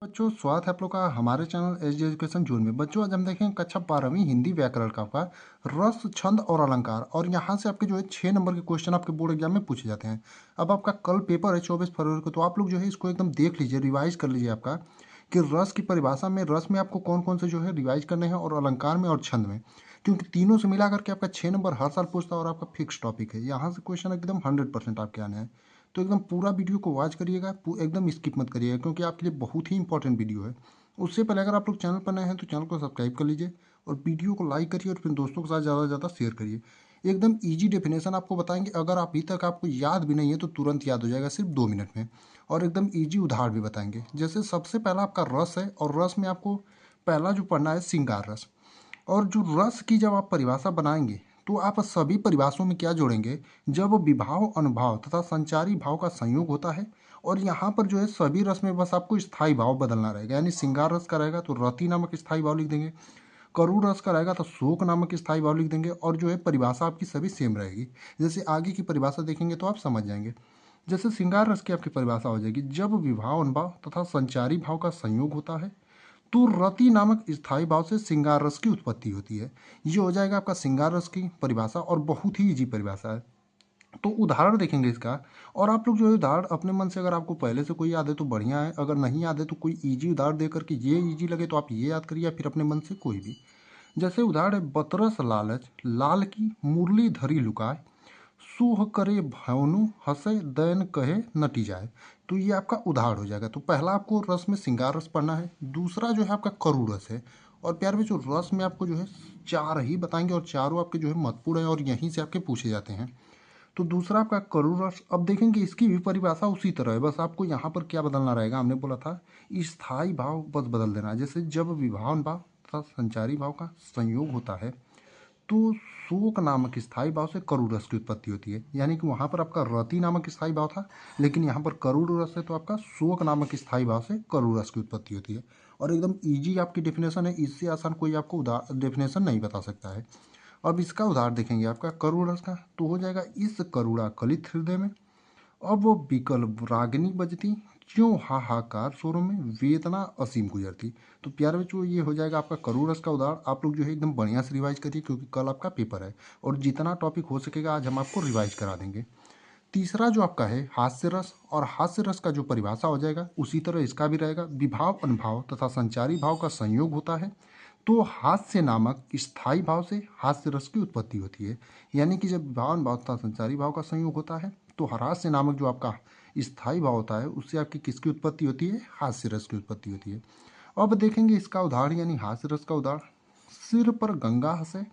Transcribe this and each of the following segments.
बच्चों, स्वागत है आप लोग का हमारे चैनल एज एजुकेशन जोन में। बच्चों, आज हम देखेंगे कक्षा 12वीं हिंदी व्याकरण का रस, छंद और अलंकार। और यहाँ से आपके जो है 6 नंबर के क्वेश्चन आपके बोर्ड एग्जाम में पूछे जाते हैं। अब आपका कल पेपर है 24 फरवरी को, तो आप लोग जो है इसको एकदम देख लीजिए, रिवाइज कर लीजिए आपका कि रस की परिभाषा में, रस में आपको कौन कौन से जो है रिवाइज करने हैं, और अलंकार में और छंद में, क्योंकि तीनों से मिला करके आपका 6 नंबर हर साल पूछता है और आपका फिक्स टॉपिक है। यहाँ से क्वेश्चन एकदम 100% आपके आने हैं। तो एकदम पूरा वीडियो को वॉच करिएगा, एकदम स्किप मत करिएगा, क्योंकि आपके लिए बहुत ही इंपॉर्टेंट वीडियो है। उससे पहले अगर आप लोग चैनल पर नए हैं तो चैनल को सब्सक्राइब कर लीजिए और वीडियो को लाइक करिए और फिर दोस्तों के साथ ज़्यादा से ज़्यादा शेयर करिए। एकदम इजी डेफिनेशन आपको बताएंगे, अगर अभी तक आपको याद भी नहीं है तो तुरंत याद हो जाएगा सिर्फ 2 मिनट में। और एकदम इजी उदाहरण भी बताएंगे। जैसे सबसे पहला आपका रस है, और रस में आपको पहला जो पढ़ना है श्रृंगार रस। और जो रस की जब आप परिभाषा बनाएंगे तो आप सभी परिभाषाओं में क्या जोड़ेंगे, जब विभाव, अनुभाव तथा संचारी भाव का संयोग होता है। और यहाँ पर जो है सभी रस में बस आपको स्थायी भाव बदलना रहेगा, यानी श्रृंगार रस का रहेगा तो रति नामक स्थायी भाव लिख देंगे, करुण रस का रहेगा तो शोक नामक स्थायी भाव लिख देंगे। और जो है परिभाषा आपकी सभी सेम रहेगी। जैसे आगे की परिभाषा देखेंगे तो आप समझ जाएंगे। जैसे श्रृंगार रस की आपकी परिभाषा हो जाएगी, जब विभाव, अनुभाव तथा संचारी भाव का संयोग होता है तो रति नामक स्थायी भाव से श्रृंगार रस की उत्पत्ति होती है। ये हो जाएगा आपका श्रृंगार रस की परिभाषा, और बहुत ही इजी परिभाषा है। तो उदाहरण देखेंगे इसका। और आप लोग जो है उदाहरण अपने मन से, अगर आपको पहले से कोई याद है तो बढ़िया है, अगर नहीं याद है तो कोई इजी उदाहरण दे करके, ये इजी लगे तो आप ये याद करिए, या फिर अपने मन से कोई भी। जैसे उदाहरण है, बतरस लालच लाल की मुरली धरी लुकाए, सूह करे भवनु हंसे दैन कहे नटी जाए। तो ये आपका उदाहरण हो जाएगा। तो पहला आपको रस में श्रृंगार रस पढ़ना है, दूसरा जो है आपका करुण रस है। और प्यार में जो रस में आपको जो है 4 ही बताएंगे, और चारों आपके जो है महत्वपूर्ण है और यहीं से आपके पूछे जाते हैं। तो दूसरा आपका करुण रस, अब देखेंगे इसकी भी परिभाषा उसी तरह है, बस आपको यहाँ पर क्या बदलना रहेगा, हमने बोला था स्थायी भाव बस बदल देना है। जैसे जब विभावन भाव तथा संचारी भाव का संयोग होता है तो शोक नामक स्थायी भाव से करुण रस की उत्पत्ति होती है। यानी कि वहाँ पर आपका रति नामक स्थायी भाव था, लेकिन यहाँ पर करुण रस है तो आपका शोक नामक स्थायी भाव से करुण रस की उत्पत्ति होती है। और एकदम इजी आपकी डेफिनेशन है, इससे आसान कोई आपको डेफिनेशन नहीं बता सकता है। अब इसका उदाहरण देखेंगे आपका करुण रस का, तो हो जाएगा, इस करुणा कलित हृदय में अब वो बिकल रागिनी बजती, क्यों हाहाकार शोरों में वेदना असीम गुजरती। तो प्यारे बच्चों, ये हो जाएगा आपका करुण रस का उदाहरण। आप लोग जो है एकदम बढ़िया से रिवाइज करिए, क्योंकि कल आपका पेपर है और जितना टॉपिक हो सकेगा आज हम आपको रिवाइज करा देंगे। तीसरा जो आपका है हास्य रस, और हास्य रस का जो परिभाषा हो जाएगा उसी तरह इसका भी रहेगा, विभाव, अनुभाव तथा संचारी भाव का संयोग होता है तो हास्य नामक स्थायी भाव से हास्य रस की उत्पत्ति होती है। यानी कि जब विभाव, अनुभाव तथा संचारी भाव का संयोग होता है तो हास्य नामक जो आपका स्थायी भाव होता है उससे आपकी किसकी उत्पत्ति होती है, हास्य रस की उत्पत्ति होती है। अब देखेंगे इसका उदाहरण, यानी हास्य रस का उदाहरण, सिर पर गंगा हंसे,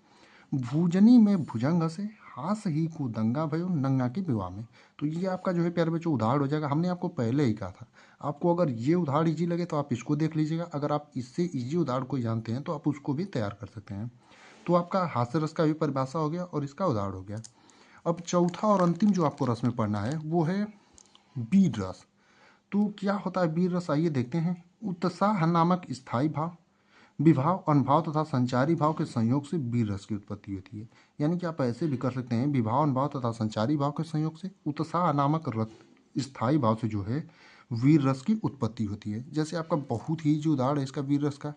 भूजनी में भुजंग हंसे, हास ही को दंगा भयो नंगा के विवाह में। तो ये आपका जो है प्यारे बच्चों उदाहरण हो जाएगा। हमने आपको पहले ही कहा था, आपको अगर ये उदाहरण इजी लगे तो आप इसको देख लीजिएगा, अगर आप इससे इजी उदाहरण कोई जानते हैं तो आप उसको भी तैयार कर सकते हैं। तो आपका हास्य रस का भी परिभाषा हो गया और इसका उदाहरण हो गया। अब चौथा और अंतिम जो आपको रस में पढ़ना है वो है बीर रस। तो क्या होता है बीर रस, आइए देखते हैं। उत्साह नामक स्थायी भाव, विभाव, अनुभाव तथा संचारी भाव के संयोग से वीर रस की उत्पत्ति होती है। यानी कि आप ऐसे भी कर सकते हैं, विभाव, अनुभाव तथा संचारी भाव के संयोग से उत्साह नामक स्थायी भाव से जो है वीर रस की उत्पत्ति होती है। जैसे आपका बहुत ही जो उदाहरण है इसका वीर रस का,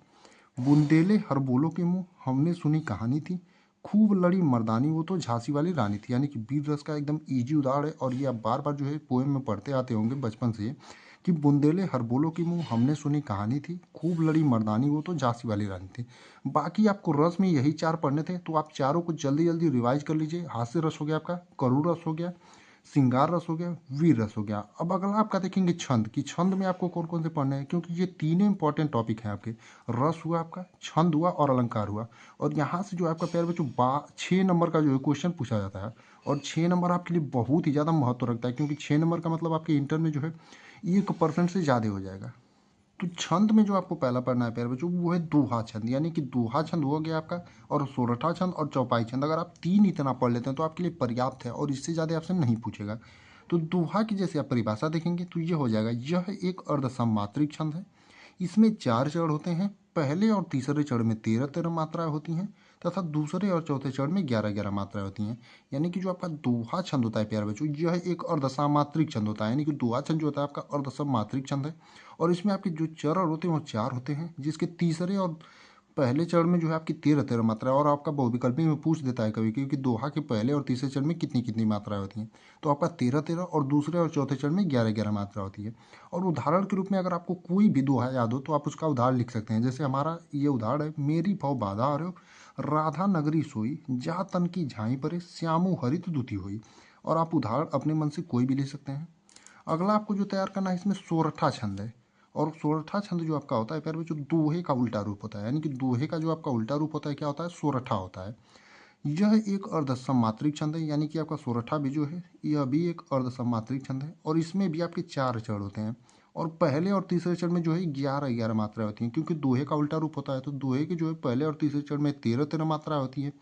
बुंदेले हर बोलो के मुंह हमने सुनी कहानी थी, खूब लड़ी मर्दानी वो तो झांसी वाली रानी थी। यानी कि वीर रस का एकदम इजी उदाहरण है, और ये आप बार बार जो है पोएम में पढ़ते आते होंगे बचपन से, कि बुंदेले हर बोलो की मुंह हमने सुनी कहानी थी, खूब लड़ी मर्दानी वो तो झांसी वाली रानी थी। बाकी आपको रस में यही 4 पढ़ने थे, तो आप चारों को जल्दी जल्दी रिवाइज कर लीजिए। हास्य रस हो गया आपका, करुण रस हो गया, श्रृंगार रस हो गया, वीर रस हो गया। अब अगला आपका देखेंगे छंद की, छंद में आपको कौन कौन से पढ़ने हैं, क्योंकि ये तीनों इंपॉर्टेंट टॉपिक हैं आपके। रस हुआ आपका, छंद हुआ और अलंकार हुआ। और यहाँ से जो आपका प्यार बच्चों 6 नंबर का जो है क्वेश्चन पूछा जाता है, और 6 नंबर आपके लिए बहुत ही ज़्यादा महत्व रखता है, क्योंकि 6 नंबर का मतलब आपके इंटर में जो है 1% से ज़्यादा हो जाएगा। तो छंद में जो आपको पहला पढ़ना है प्यारे बच्चों वो है दोहा छंद। यानी कि दोहा छंद हो गया आपका, और सोरठा छंद और चौपाई छंद। अगर आप 3 इतना पढ़ लेते हैं तो आपके लिए पर्याप्त है, और इससे ज़्यादा आपसे नहीं पूछेगा। तो दोहा की जैसे आप परिभाषा देखेंगे तो ये हो जाएगा, यह एक अर्धसमात्रिक छंद है, इसमें 4 चरण होते हैं। पहले और तीसरे चरण में 13-13 मात्राएं होती हैं तथा दूसरे और चौथे चरण में 11-11 मात्राएं होती हैं। यानी कि जो आपका दोहा छंद होता है प्यारे बच्चों, यह एक अर्धसामात्रिक छंद होता है। यानी कि दोहा छंद जो होता है आपका अर्धसमात्रिक छंद है और इसमें आपके जो चरण होते हैं वो 4 होते हैं, जिसके तीसरे और पहले चरण में जो है आपकी 13-13 मात्रा, और आपका बहुविकल्पी में पूछ देता है कभी क्योंकि दोहा के पहले और तीसरे चरण में कितनी कितनी मात्राएं होती हैं। तो आपका 13-13 और दूसरे और चौथे चरण में 11-11 मात्रा होती है। और उदाहरण के रूप में अगर आपको कोई भी दोहा याद हो तो आप उसका उदाहरण लिख सकते हैं। जैसे हमारा ये उदाहरण है, मेरी भव बाधा आर्यो राधा नगरी सोई जा तन की झाई परे श्यामु हरित दुति हुई। और आप उदाहरण अपने मन से कोई भी ले सकते हैं। अगला आपको जो तैयार करना है इसमें सोरठा छंद है। और सोरठा छंद जो आपका होता है प्यारे बच्चों दोहे का उल्टा रूप होता है। यानी कि दोहे का जो आपका उल्टा रूप होता है क्या होता है, सोरठा होता है। यह एक अर्धसमात्रिक छंद है। यानी कि आपका सोरठा भी जो है यह भी एक अर्धसमात्रिक छंद है और इसमें भी आपके 4 चरण होते हैं और पहले और तीसरे चरण में जो है 11-11 मात्राएं होती हैं। क्योंकि दोहे का उल्टा रूप होता है तो दोहे के जो है पहले और तीसरे चरण में 13-13 मात्राएं होती है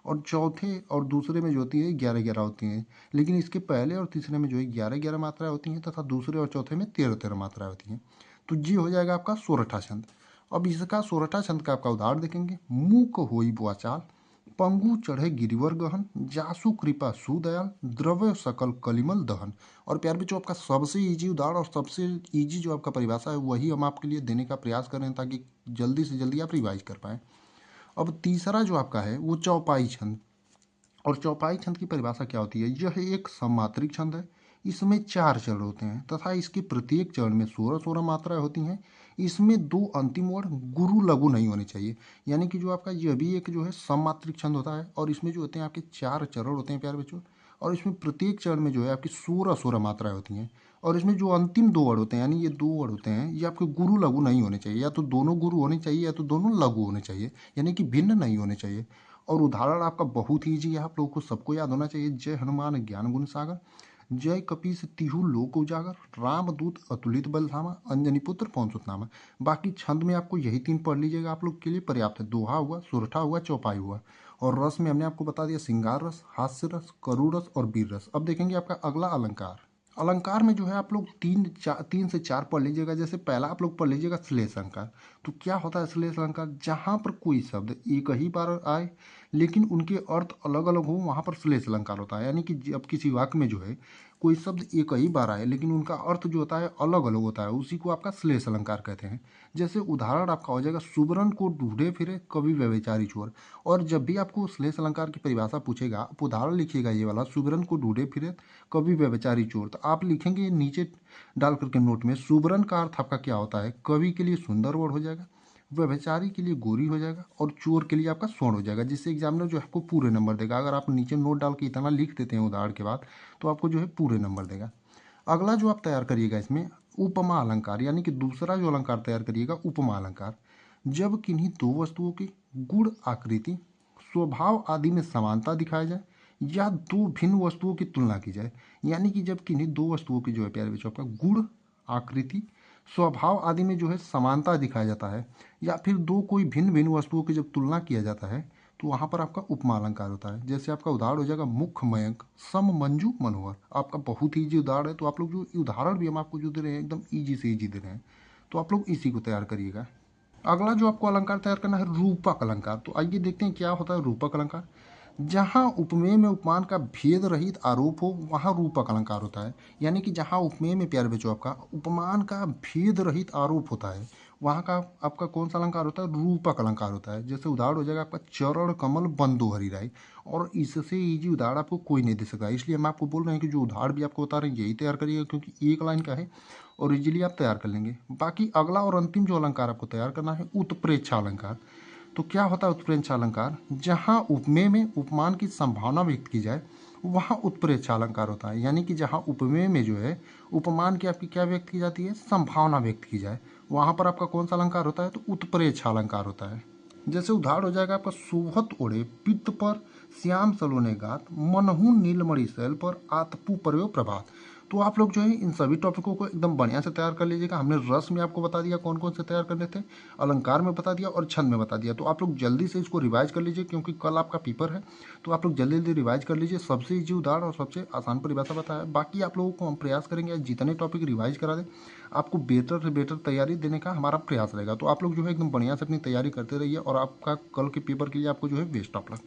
और चौथे और दूसरे में जो होती है 11-11 होती हैं। लेकिन इसके पहले और तीसरे में जो है 11-11 मात्राएं होती हैं तथा दूसरे और चौथे में 13-13 मात्राएं होती हैं। तो ये हो जाएगा आपका सोरठा छंद। अब इसका सोरठा छंद का आपका उदाहरण देखेंगे, मूक होई बुआचाल पंगु चढ़े गिरिवर गहन जासु कृपा सुदयाल द्रव्य सकल कलिमल दहन। और प्यार बच्चों आपका सबसे इजी उदाहरण और सबसे इजी जो आपका परिभाषा है वही हम आपके लिए देने का प्रयास कर रहे हैं ताकि जल्दी से जल्दी आप रिवाइज कर पाएँ। अब तीसरा जो आपका है वो चौपाई छंद। और चौपाई छंद की परिभाषा क्या होती है, यह एक सममात्रिक छंद है। इसमें 4 चरण होते हैं तथा इसके प्रत्येक चरण में 16-16 मात्राएं होती हैं। इसमें 2 अंतिम वर्ण गुरु लघु नहीं होने चाहिए। यानी कि जो आपका यह भी एक जो है सममात्रिक छंद होता है और इसमें जो होते हैं आपके 4 चरण होते हैं प्यारे बच्चों और इसमें प्रत्येक चरण में जो है आपकी 16-16 मात्राएं होती हैं। और इसमें जो अंतिम 2 वर्ड होते हैं यानी ये 2 वर्ड होते हैं ये आपके गुरु लघु नहीं होने चाहिए। या तो दोनों गुरु होने चाहिए या तो दोनों लघु होने चाहिए, यानी कि भिन्न नहीं होने चाहिए। और उदाहरण आपका बहुत ही ईजी है, आप लोगों को सबको याद होना चाहिए। जय हनुमान ज्ञान गुण सागर, जय कपीस तिहु लोक उजागर, राम दूत अतुलित बल धामा, अंजनी पुत्र पवन सुत नामा। बाकी छंद में आपको यही 3 पढ़ लीजिएगा, आप लोग के लिए पर्याप्त है। दोहा हुआ, सोरठा हुआ, चौपाई हुआ। और रस में हमने आपको बता दिया श्रृंगार रस, हास्य रस, करुण रस और वीर रस। अब देखेंगे आपका अगला अलंकार। अलंकार में जो है आप लोग 3 से 4 पढ़ लीजिएगा। जैसे पहला आप लोग पढ़ लीजिएगा श्लेष अलंकार। तो क्या होता है श्लेष अलंकार, जहाँ पर कोई शब्द एक ही बार आए लेकिन उनके अर्थ अलग अलग हो वहाँ पर श्लेष अलंकार होता है। यानी कि जब किसी वाक्य में जो है कोई शब्द एक ही बार आए लेकिन उनका अर्थ जो होता है अलग अलग होता है, उसी को आपका श्लेष अलंकार कहते हैं। जैसे उदाहरण आपका हो जाएगा, सुबरन को ढूंढे फिरे कवि व्यभिचारी चोर। और जब भी आपको श्लेष अलंकार की परिभाषा पूछेगा आप उदाहरण लिखिएगा ये वाला, सुबरन को ढूंढे फिरे कवि व्यभिचारी चोर। तो आप लिखेंगे नीचे डाल करके नोट में, सुबरन का अर्थ आपका क्या होता है, कवि के लिए सुंदर वर्ड हो जाएगा, व्यभिचारी के लिए गोरी हो जाएगा और चोर के लिए आपका स्वर्ण हो जाएगा, जिससे एग्जामिनर जो है आपको पूरे नंबर देगा। अगर आप नीचे नोट डाल के इतना लिख देते हैं उदाहरण के बाद तो आपको जो है पूरे नंबर देगा। अगला जो आप तैयार करिएगा इसमें उपमा अलंकार, यानी कि दूसरा जो अलंकार तैयार करिएगा उपमा अलंकार। जब किन्हीं 2 वस्तुओं की गुण आकृति स्वभाव आदि में समानता दिखाया जाए या 2 भिन्न वस्तुओं की तुलना की जाए। यानी कि जब किन्हीं 2 वस्तुओं की जो है प्यारे बच्चों आपका गुण आकृति स्वभाव आदि में जो है समानता दिखाया जाता है या फिर 2 कोई भिन्न भिन्न वस्तुओं की जब तुलना किया जाता है तो वहाँ पर आपका उपमा अलंकार होता है। जैसे आपका उदाहरण हो जाएगा, मुख मयंक सम मंजू मनोहर। आपका बहुत ही ईजी उदाहरण है, तो आप लोग जो उदाहरण भी हम आपको जो दे रहे हैं एकदम ईजी से ईजी दे रहे हैं, तो आप लोग इसी को तैयार करिएगा। अगला जो आपको अलंकार तैयार करना है रूपक अलंकार। तो आइए देखते हैं क्या होता है रूपक अलंकार। जहाँ उपमेय में उपमान का भेद रहित आरोप हो वहाँ रूपक अलंकार होता है। यानी कि जहाँ उपमेय में प्यारे बच्चों आपका उपमान का भेद रहित आरोप होता है वहाँ का आपका कौन सा अलंकार होता है, रूपक अलंकार होता है। जैसे उदाहरण हो जाएगा आपका चरण कमल बंदो हरिराय। और इससे इजी उदाहरण आपको कोई नहीं दे सकता, इसलिए हम आपको बोल रहे हैं कि जो उदाहरण भी आपको बता रहे हैं यही तैयार करिएगा क्योंकि एक लाइन का है और इजीली आप तैयार कर लेंगे। बाकी अगला और अंतिम जो अलंकार आपको तैयार करना है उत्प्रेक्षा अलंकार। तो क्या होता है उत्प्रेक्षा अलंकार, जहाँ उपमेय में उपमान की संभावना व्यक्त की जाए वहाँ उत्प्रेक्षा अलंकार होता है। यानी कि जहाँ उपमेय में जो है उपमान की आपकी क्या व्यक्त की जाती है, संभावना व्यक्त की जाए, वहाँ पर आपका कौन सा अलंकार होता है, तो उत्प्रेक्षा अलंकार होता है। जैसे उदाहरण हो जाएगा आपका, शोभत ओढ़े पित्त पर श्याम सलोने गात मनहु नीलमणि शैल पर आतपु पर्यो प्रभात। तो आप लोग जो है इन सभी टॉपिकों को एकदम बढ़िया से तैयार कर लीजिएगा। हमने रस में आपको बता दिया कौन कौन से तैयार करने थे, अलंकार में बता दिया और छंद में बता दिया। तो आप लोग जल्दी से इसको रिवाइज कर लीजिए क्योंकि कल आपका पेपर है। तो आप लोग जल्दी जल्दी रिवाइज कर लीजिए। सबसे ईजी उदाहरण और सबसे आसान परिभाषा बताया। बाकी आप लोगों को हम प्रयास करेंगे जितने टॉपिक रिवाइज करा दें, आपको बेहतर से बेहतर तैयारी देने का हमारा प्रयास रहेगा। तो आप लोग जो है एकदम बढ़िया से अपनी तैयारी करते रहिए और आपका कल के पेपर के लिए आपको जो है बेस्ट ऑफ लक।